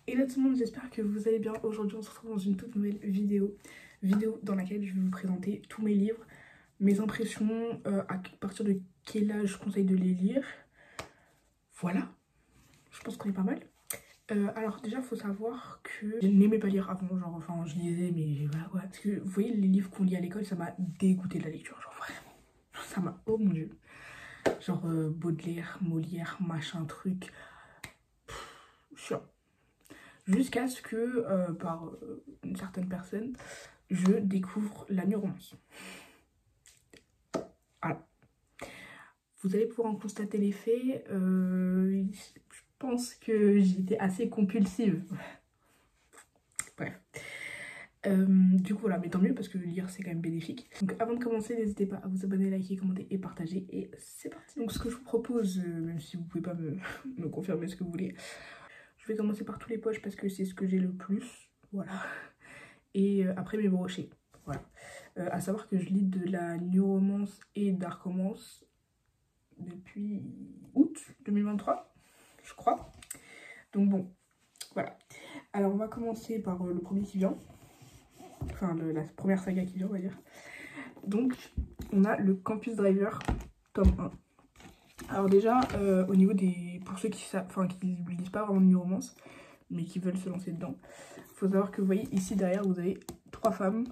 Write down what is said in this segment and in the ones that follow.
Hello tout le monde, j'espère que vous allez bien. Aujourd'hui on se retrouve dans une toute nouvelle vidéo dans laquelle je vais vous présenter tous mes livres, mes impressions, à partir de quel âge je conseille de les lire. Voilà, je pense qu'on est pas mal. Alors déjà il faut savoir que je n'aimais pas lire avant, genre enfin je lisais mais voilà quoi. Parce que vous voyez les livres qu'on lit à l'école, ça m'a dégoûté de la lecture, genre vraiment. Ça m'a, oh mon dieu. Genre Baudelaire, Molière, machin truc. Chiant. Jusqu'à ce que, par une certaine personne, je découvre la neuromance. Voilà. Vous allez pouvoir en constater l'effet. Je pense que j'étais assez compulsive. Bref. Du coup, voilà, mais tant mieux parce que lire c'est quand même bénéfique. Donc, avant de commencer, n'hésitez pas à vous abonner, liker, commenter et partager. Et c'est parti. Donc, ce que je vous propose, même si vous pouvez pas me confirmer ce que vous voulez, je vais commencer par tous les poches parce que c'est ce que j'ai le plus. Voilà. Et après mes brochets. Voilà. À savoir que je lis de la new romance et dark romance depuis août 2023, je crois. Donc bon, voilà. Alors on va commencer par le premier qui vient. Enfin, la première saga qui vient, on va dire. Donc, on a le Campus Driver, tome 1. Alors déjà, au niveau des... Pour ceux qui ne lisent pas vraiment de new romance, mais qui veulent se lancer dedans, il faut savoir que vous voyez ici derrière, vous avez 3 femmes.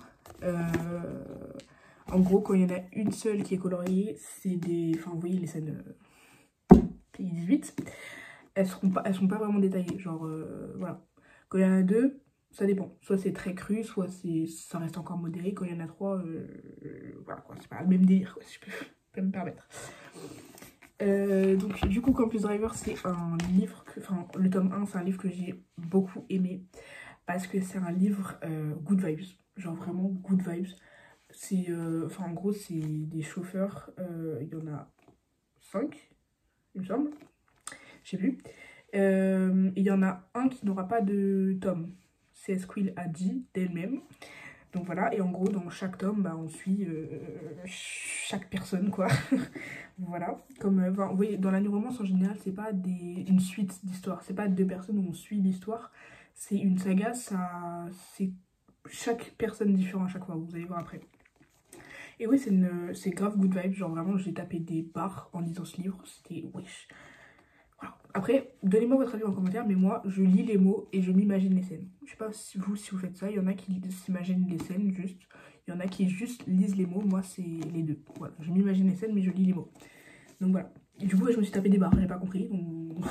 En gros, quand il y en a une seule qui est coloriée, c'est des... Enfin, vous voyez les scènes pays 18, elles sont pas vraiment détaillées. Genre, voilà. Quand il y en a 2, ça dépend. Soit c'est très cru, soit ça reste encore modéré. Quand il y en a 3, voilà quoi, c'est pas le même délire, quoi, si je peux me permettre. Donc du coup Campus Driver c'est un livre enfin le tome 1 c'est un livre que j'ai beaucoup aimé parce que c'est un livre good vibes, genre vraiment good vibes. C'est enfin en gros c'est des chauffeurs, il y en a 5 il me semble, je sais plus. Il y en a un qui n'aura pas de tome, c'est ce qu'il a dit d'elle-même. Donc voilà, et en gros, dans chaque tome, bah, on suit chaque personne, quoi. Voilà. Comme, vous voyez, dans la new romance, en général, c'est pas une suite d'histoires. C'est pas 2 personnes où on suit l'histoire. C'est une saga, c'est chaque personne différente à chaque fois, vous allez voir après. Et oui, c'est grave good vibe. Genre vraiment, j'ai tapé des barres en lisant ce livre. C'était wesh. Voilà. Après, donnez-moi votre avis en commentaire, mais moi, je lis les mots et je m'imagine les scènes. Je sais pas si vous faites ça. Il y en a qui s'imaginent les scènes juste. Il y en a qui juste lisent les mots. Moi, c'est les deux. Voilà, je m'imagine les scènes, mais je lis les mots. Donc voilà. Et du coup, je me suis tapé des barres, j'ai pas compris. Donc...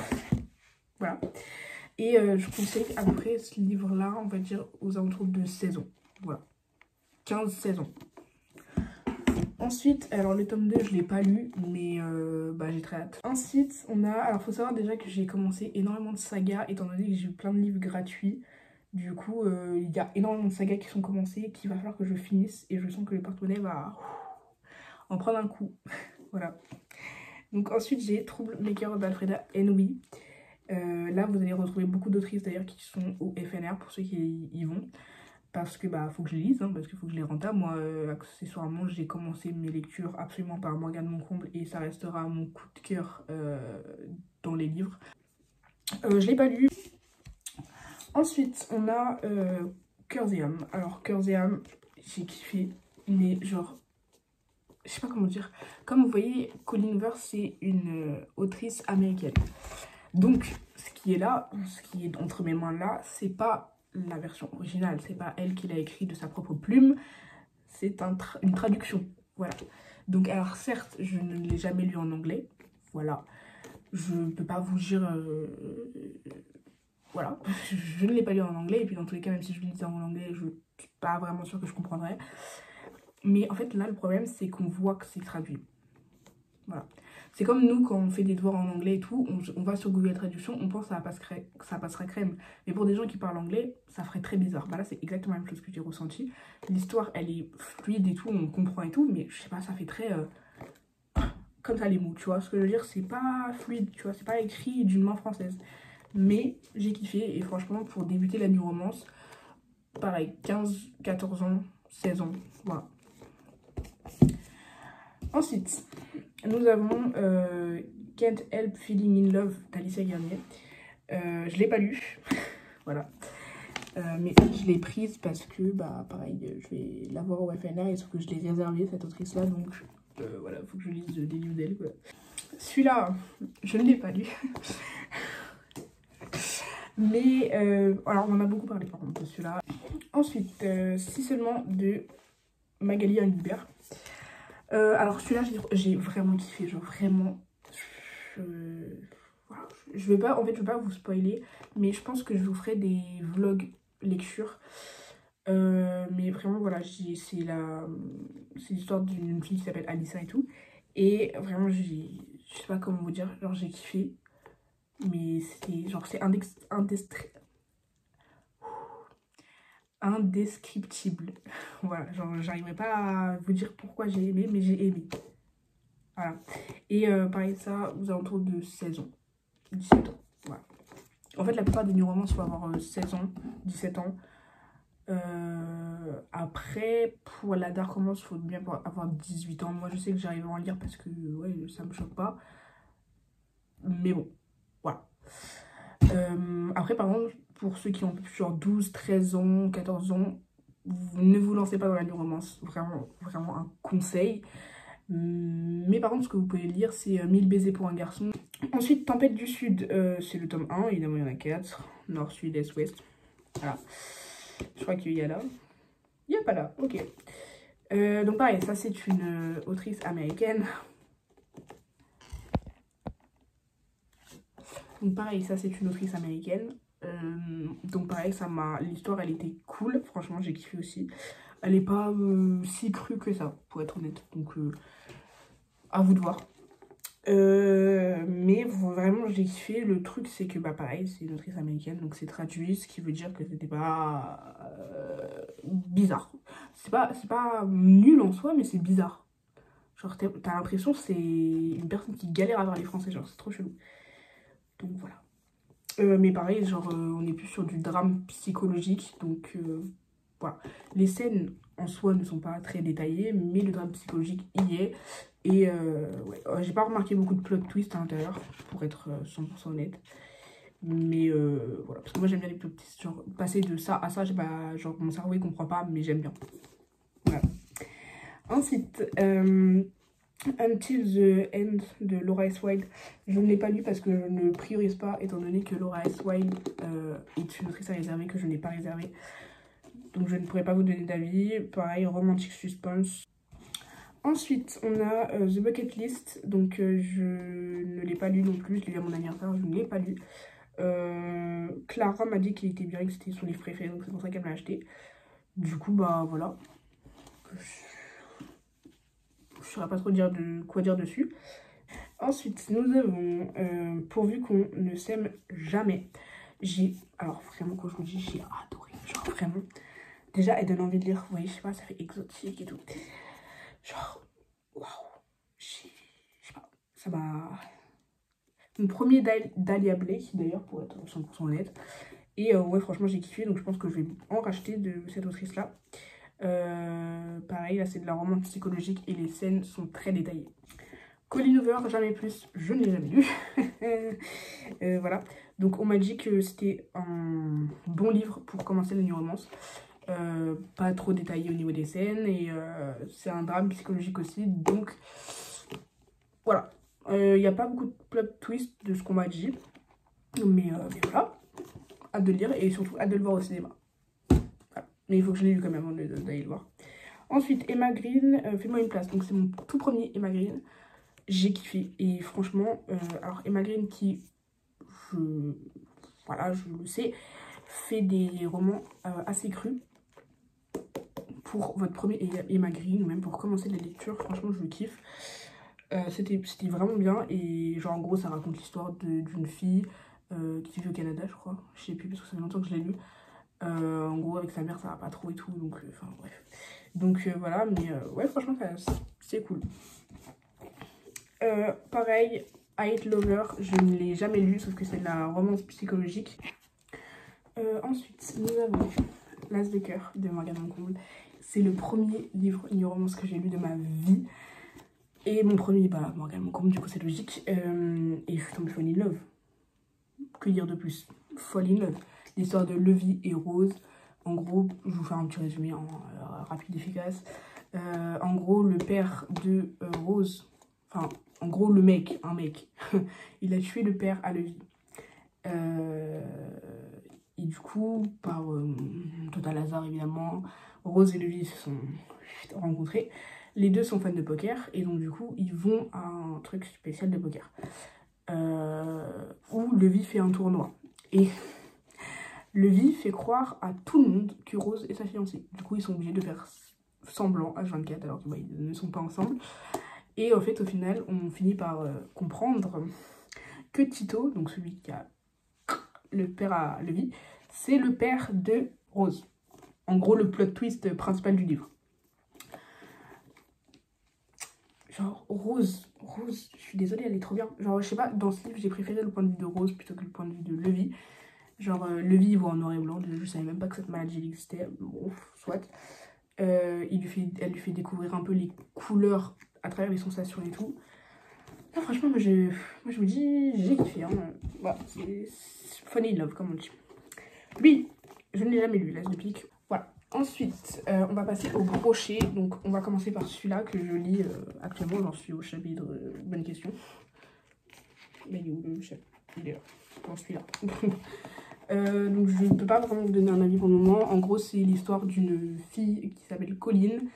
voilà. Et je conseille à peu près ce livre-là, on va dire, aux alentours de 16 ans. Voilà. 15-16 ans. Ensuite, alors le tome 2, je l'ai pas lu, mais bah, j'ai très hâte. Ensuite, on a... Alors, faut savoir déjà que j'ai commencé énormément de sagas, étant donné que j'ai eu plein de livres gratuits. Du coup, il y a énormément de sagas qui sont commencées, qu'il va falloir que je finisse. Et je sens que le porte-monnaie va en prendre un coup. Voilà. Donc ensuite, j'ai Troublemaker d'Alfreda Henry. Là, vous allez retrouver beaucoup d'autrices d'ailleurs qui sont au FNR, pour ceux qui y vont. Parce que bah faut que je les lise, hein, parce qu'il faut que je les rentable. Moi, accessoirement, j'ai commencé mes lectures absolument par Morgane Moncomble et ça restera mon coup de cœur dans les livres. Je l'ai pas lu. Ensuite, on a Cœurs et âmes. Alors, Cœurs et âmes, j'ai kiffé, mais genre, je sais pas comment dire. Comme vous voyez, Colleen Hoover, c'est une autrice américaine. Donc, ce qui est là, ce qui est entre mes mains là, c'est pas la version originale, c'est pas elle qui l'a écrit de sa propre plume, c'est une traduction, voilà. Donc alors certes, je ne l'ai jamais lu en anglais, voilà, je ne peux pas vous dire, voilà, je ne l'ai pas lu en anglais, et puis dans tous les cas, même si je le lisais en anglais, je ne suis pas vraiment sûre que je comprendrais. Mais en fait là, le problème, c'est qu'on voit que c'est traduit, voilà. C'est comme nous, quand on fait des devoirs en anglais et tout, on va sur Google Traduction, on pense que ça passera crème. Mais pour des gens qui parlent anglais, ça ferait très bizarre. Bah là, c'est exactement la même chose que j'ai ressenti. L'histoire, elle est fluide et tout, on comprend et tout, mais je sais pas, ça fait très... comme ça les mots, tu vois. Ce que je veux dire, c'est pas fluide, tu vois, c'est pas écrit d'une main française. Mais j'ai kiffé, et franchement, pour débuter la new romance, pareil, 15, 14 ans, 16 ans, voilà. Ensuite, nous avons Can't Help Feeling in Love d'Alicia Garnier. Je l'ai pas lu. Voilà. Mais je l'ai prise parce que, bah, pareil, je vais l'avoir au FNR et sauf que je l'ai réservée, cette autrice-là, donc voilà, faut que je lise des livres d'elle, quoi. Celui-là, je ne l'ai pas lu. Mais, alors, on en a beaucoup parlé, par contre, de celui-là. Ensuite, Si seulement de Magali Anguibert. Alors, celui-là, j'ai vraiment kiffé, genre, vraiment... Voilà, je veux pas, en fait, je veux pas vous spoiler, mais je pense que je vous ferai des vlogs lecture. Mais vraiment, voilà, c'est l'histoire d'une fille qui s'appelle Alissa et tout. Et vraiment, je sais pas comment vous dire, genre j'ai kiffé. Mais c'est genre, c'est indescriptible. Voilà, genre j'arriverai pas à vous dire pourquoi j'ai aimé, mais j'ai aimé. Voilà. Et pareil, ça, aux alentours de 16 ans, 17 ans. Voilà. En fait, la plupart des new romances faut avoir 16 ans, 17 ans. Après, pour la dark romance, il faut bien avoir 18 ans. Moi, je sais que j'arrive à en lire parce que ouais, ça me choque pas. Mais bon, voilà. Après, par contre, pour ceux qui ont genre 12, 13 ans, 14 ans, ne vous lancez pas dans la new romance. Vraiment, vraiment un conseil. Mais par contre, ce que vous pouvez lire, c'est 1000 baisers pour un garçon. Ensuite, Tempête du Sud, c'est le tome 1. Évidemment, il y en a 4. Nord, Sud, Est, Ouest. Voilà. Je crois qu'il y a là. Il n'y a pas là, ok. Donc pareil, ça c'est une autrice américaine. Donc pareil, ça c'est une autrice américaine. Donc pareil, l'histoire elle était cool. Franchement, j'ai kiffé aussi. Elle est pas si crue que ça, pour être honnête. Donc à vous de voir. Mais vraiment j'ai kiffé. Le truc c'est que bah pareil, c'est une autrice américaine, donc c'est traduit, ce qui veut dire que c'était pas bizarre. C'est pas nul en soi, mais c'est bizarre. Genre t'as l'impression que c'est une personne qui galère à parler français, genre c'est trop chelou. Donc voilà. Mais pareil, genre on est plus sur du drame psychologique, donc voilà. Les scènes en soi ne sont pas très détaillées, mais le drame psychologique y est. Et ouais, j'ai pas remarqué beaucoup de plot twists à l'intérieur, pour être 100% honnête. Mais voilà, parce que moi j'aime bien les plot twists, genre passer de ça à ça, genre mon cerveau il comprend pas, mais j'aime bien. Voilà. Ensuite, Until the End de Laura S. Wilde, je ne l'ai pas lu parce que je ne priorise pas, étant donné que Laura S. Wilde est une autrice à réserver que je n'ai pas réservée. Donc je ne pourrais pas vous donner d'avis. Pareil, romantique suspense. Ensuite, on a The Bucket List. Donc je ne l'ai pas lu non plus, je l'ai lu à mon anniversaire, je ne l'ai pas lu. Clara m'a dit qu'il était bien, que c'était son livre préféré, donc c'est pour ça qu'elle me l'a acheté. Du coup, bah voilà. Je ne saurais pas trop quoi dire dessus. Ensuite, nous avons Pourvu qu'on ne s'aime jamais. Alors vraiment, quand je vous dis, j'ai adoré. Genre vraiment. Déjà, elle donne envie de lire. Vous voyez, je sais pas, ça fait exotique et tout. Genre, waouh. Je sais pas, ça m'a... Mon premier Dahlia Blake, d'ailleurs, pour être 100% honnête. Et ouais, franchement, j'ai kiffé. Donc je pense que je vais en racheter de cette autrice-là. Pareil, là, c'est de la romance psychologique et les scènes sont très détaillées. Colleen Hoover, jamais plus, je ne l'ai jamais lu. Voilà, donc on m'a dit que c'était un bon livre pour commencer la new romance. Pas trop détaillé au niveau des scènes et c'est un drame psychologique aussi. Donc voilà, il n'y a pas beaucoup de plot twist de ce qu'on m'a dit. Mais voilà, hâte de le lire et surtout hâte de le voir au cinéma. Voilà. Mais il faut que je l'ai lu quand même avant d'aller le voir. Ensuite, Emma Green, Fais-moi une place. Donc c'est mon tout premier Emma Green. J'ai kiffé et franchement, alors Emma Green qui, voilà, je le sais, fait des romans assez crus. Pour votre premier Emma Green, ou même pour commencer la lecture, franchement je le kiffe. C'était vraiment bien et genre en gros ça raconte l'histoire d'une fille qui vit au Canada je crois, je sais plus parce que ça fait longtemps que je l'ai lu. En gros avec sa mère ça va pas trop et tout, donc enfin bref. Donc voilà, mais ouais franchement c'est cool. Pareil, I Hate Lover, je ne l'ai jamais lu, sauf que c'est de la romance psychologique. Ensuite, nous avons L'As de cœur de Morgane Moncomble. C'est le premier livre new romance que j'ai lu de ma vie. Et mon premier, bah, Morgane Moncomble, du coup c'est logique. Et je suis tombée fall in love. Que dire de plus? Fall in love. l'histoire de Levi et Rose. En gros, je vous fais un petit résumé rapide, efficace. En gros, le père de Rose, enfin, en gros, un mec, il a tué le père à Levi. Et du coup, par total hasard évidemment, Rose et Levi se sont rencontrés. Les deux sont fans de poker et donc du coup, ils vont à un truc spécial de poker. Où Levi fait un tournoi. Et Levi fait croire à tout le monde que Rose est sa fiancée. Du coup, ils sont obligés de faire semblant H24 alors qu'ils ne sont pas ensemble. Et en fait, au final, on finit par comprendre que Tito, donc celui qui a le père à Levi, c'est le père de Rose. En gros, le plot twist principal du livre. Genre, Rose, je suis désolée, elle est trop bien. Genre, je sais pas, dans ce livre, j'ai préféré le point de vue de Rose plutôt que le point de vue de Levi. Genre, Levi, il voit en noir et blanc, je savais même pas que cette maladie existait. Bon, soit. Elle lui fait découvrir un peu les couleurs à travers les sensations et tout. Non, franchement, moi je vous dis, j'ai kiffé. Hein. Voilà, c'est funny love, comme on dit. Lui, je ne l'ai jamais lu, là, je le pique. Voilà. Ensuite, on va passer au brochet. Donc, on va commencer par celui-là que je lis actuellement. J'en suis au chapitre. Bonne question. Mais il est où le chapitre? Il est là. J'en suis là. Donc, je ne peux pas vraiment vous donner un avis pour le moment. En gros, c'est l'histoire d'une fille qui s'appelle Colline,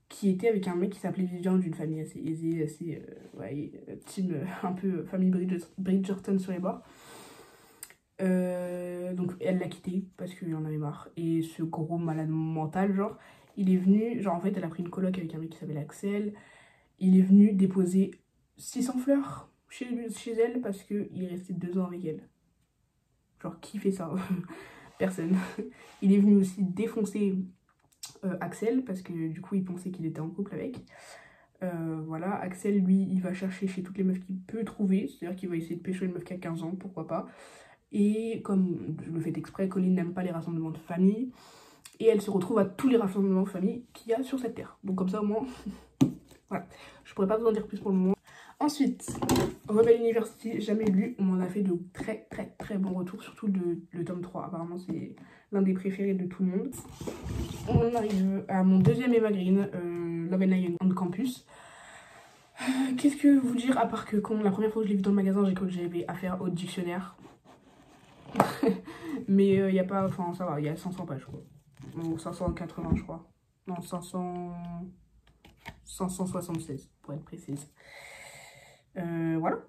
qui était avec un mec qui s'appelait Vivien, d'une famille assez aisée, assez team un peu famille Bridgerton sur les bords. Donc elle l'a quitté parce qu'il en avait marre. Et ce gros malade mental, genre, il est venu, genre en fait elle a pris une coloc avec un mec qui s'appelle Axel. Il est venu déposer 600 fleurs chez elle parce qu'il est resté 2 ans avec elle. Genre qui fait ça? Personne. Il est venu aussi défoncer Axel parce que du coup il pensait qu'il était en couple avec. Voilà, Axel lui il va chercher chez toutes les meufs qu'il peut trouver, c'est-à-dire qu'il va essayer de pécho une meuf qui a 15 ans, pourquoi pas. Et comme je le fais exprès, Colline n'aime pas les rassemblements de famille et elle se retrouve à tous les rassemblements de famille qu'il y a sur cette terre. Donc comme ça au moins, voilà, je pourrais pas vous en dire plus pour le moment. Ensuite, Rebelle University, jamais lu, on m'en a fait de très bons retours, surtout le tome 3, apparemment c'est l'un des préférés de tout le monde. On arrive à mon deuxième Emma Green, Love and Lion on Campus. Qu'est-ce que vous dire, à part que quand la première fois que je l'ai vu dans le magasin, j'ai cru que j'avais affaire au dictionnaire. Mais il n'y a pas, enfin ça va, il y a 500 pages quoi. Bon, 580 je crois. Non, 576 pour être précise. Voilà,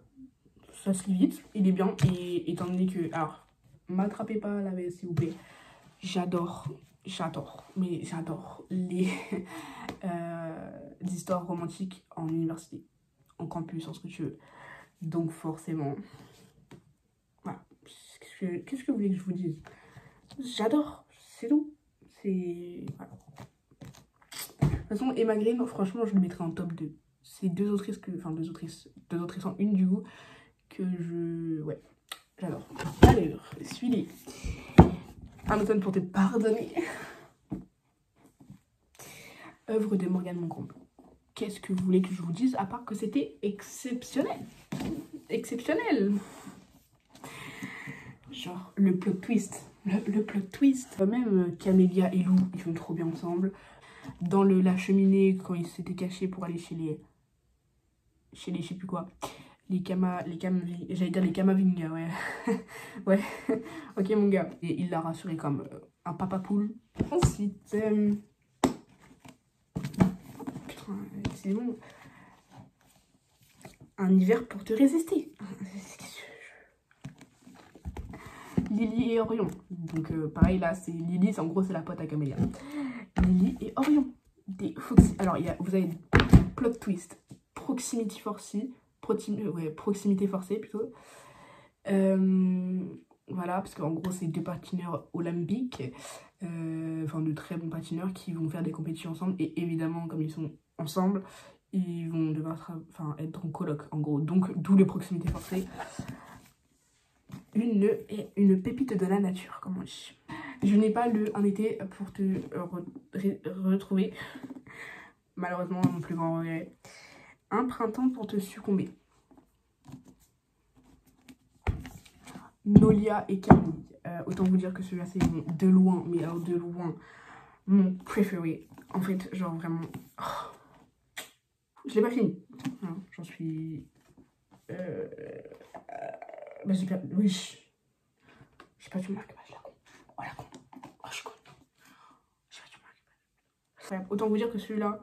ça se lit vite, il est bien. Et étant donné que, alors, m'attrapez pas la VS s'il vous plaît, j'adore les histoires romantiques en université, en campus, en ce que tu veux. Donc forcément, voilà, qu'est-ce que vous voulez que je vous dise? J'adore, c'est tout. C'est... Voilà. De toute façon, Emma Green, franchement, je le mettrai en top 2. C'est deux autrices en une du coup, que je... Ouais, j'adore. Alors, suis-les. Un automne pour te pardonner. Œuvre de Morgane Moncombe. Qu'est-ce que vous voulez que je vous dise, à part que c'était exceptionnel. Exceptionnel. Genre, le plot twist. Le plot twist. Même Camélia et Lou, ils font trop bien ensemble. Dans la cheminée, quand ils s'étaient cachés pour aller chez les je sais plus quoi. J'allais dire les Kamavinga, ouais. Ouais, ok mon gars. Et il l'a rassuré comme un papa poule. Ensuite, putain, c'est bon. Un hiver pour te résister. Lily et Orion. Donc pareil là, c'est Lily, en gros c'est la pote à Camélia. Lily et Orion. Alors vous avez plot twist, proximity forcée. Proximité forcée plutôt. Voilà, parce qu'en gros c'est deux patineurs olympiques, enfin de très bons patineurs qui vont faire des compétitions ensemble, et évidemment comme ils sont ensemble, ils vont devoir être en coloc en gros, donc d'où les proximités forcées. Une pépite de la nature, comme on dit. Je n'ai pas le Un été pour te retrouver, malheureusement mon plus grand regret. Un printemps pour te succomber. Nolia et Camille. Autant vous dire que celui-là c'est de loin, mais alors de loin, mon préféré. En fait, genre vraiment... Oh, je l'ai pas fini. Hein, j'en suis... Bah, j'ai pas... Oui. J'ai pas du marque page, la con. Oh la con. Oh, je suis con. J'ai pas du marque page. Autant vous dire que celui-là,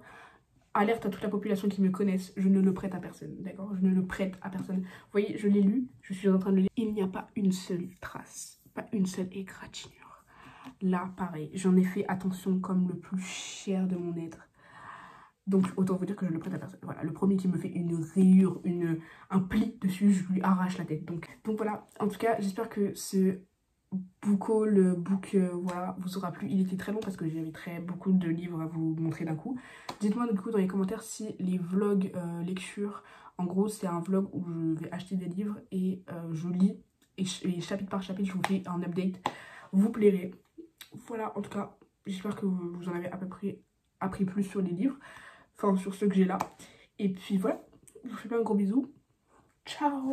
alerte à toute la population qui me connaisse, je ne le prête à personne, d'accord? Je ne le prête à personne. Vous voyez, je l'ai lu, je suis en train de le lire. Il n'y a pas une seule trace, pas une seule égratignure. Là, pareil, j'en ai fait attention comme le plus cher de mon être. Donc, autant vous dire que je ne le prête à personne. Voilà, le premier qui me fait une rayure, un pli dessus, je lui arrache la tête. Donc voilà, en tout cas, j'espère que ce book haul, voilà, vous aura plu. Il était très long parce que j'avais beaucoup de livres à vous montrer d'un coup. Dites-moi du coup dans les commentaires si les vlogs lecture, en gros, c'est un vlog où je vais acheter des livres et je lis. Et chapitre par chapitre, je vous fais un update. Vous plairait. Voilà, en tout cas, j'espère que vous en avez à peu près appris plus sur les livres. Enfin, sur ceux que j'ai là. Et puis voilà, je vous fais plein de gros bisous. Ciao!